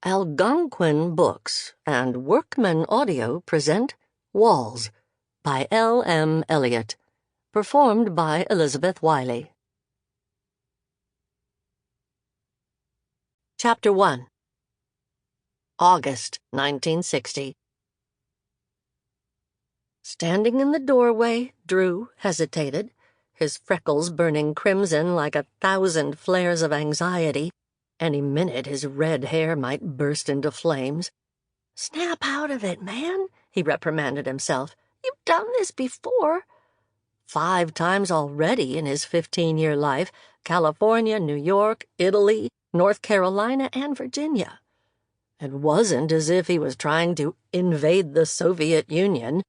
Algonquin Books and Workman Audio present Walls by L.M. Elliott, performed by Elizabeth Wiley. Chapter 1. August 1960. Standing in the doorway, Drew hesitated, his freckles burning crimson like 1,000 flares of anxiety. Any minute his red hair might burst into flames. "Snap out of it, man," he reprimanded himself. "You've done this before." 5 times already in his 15-year life: California, New York, Italy, North Carolina, and Virginia. It wasn't as if he was trying to invade the Soviet Union.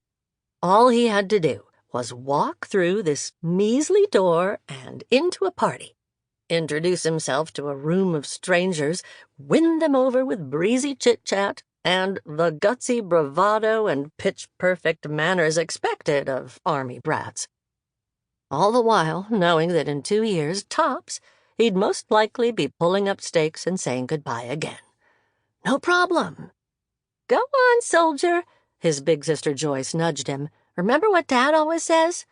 All he had to do was walk through this measly door and into a party, introduce himself to a room of strangers, win them over with breezy chit-chat and the gutsy bravado and pitch-perfect manners expected of army brats. All the while knowing that in 2 years, tops, he'd most likely be pulling up stakes and saying goodbye again. No problem. "Go on, soldier," his big sister Joyce nudged him. "Remember what Dad always says?"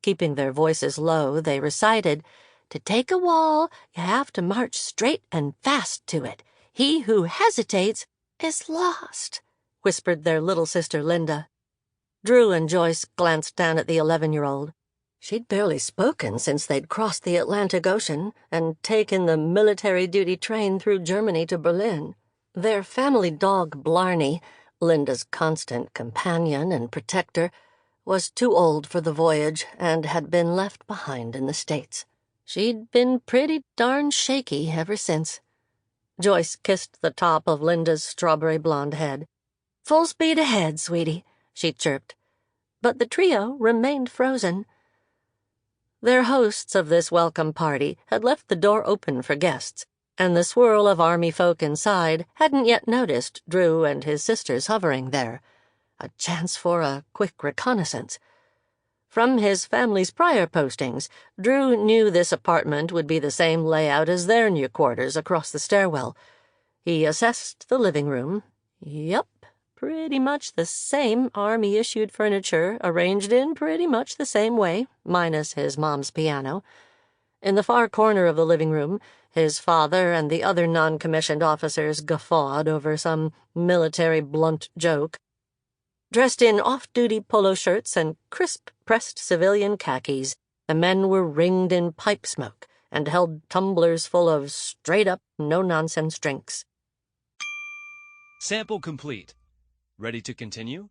Keeping their voices low, they recited, "To take a wall, you have to march straight and fast to it. He who hesitates is lost," whispered their little sister Linda. Drew and Joyce glanced down at the 11-year-old. She'd barely spoken since they'd crossed the Atlantic Ocean and taken the military duty train through Germany to Berlin. Their family dog Blarney, Linda's constant companion and protector, was too old for the voyage and had been left behind in the States. She'd been pretty darn shaky ever since. Joyce kissed the top of Linda's strawberry blonde head. "Full speed ahead, sweetie," she chirped. But the trio remained frozen. Their hosts of this welcome party had left the door open for guests, and the swirl of army folk inside hadn't yet noticed Drew and his sisters hovering there. A chance for a quick reconnaissance. From his family's prior postings, Drew knew this apartment would be the same layout as their new quarters across the stairwell. He assessed the living room. Yep, pretty much the same Army-issued furniture, arranged in pretty much the same way, minus his mom's piano. In the far corner of the living room, his father and the other non-commissioned officers guffawed over some military blunt joke. Dressed in off-duty polo shirts and crisp-pressed civilian khakis, the men were ringed in pipe smoke and held tumblers full of straight-up, no-nonsense drinks. Sample complete. Ready to continue?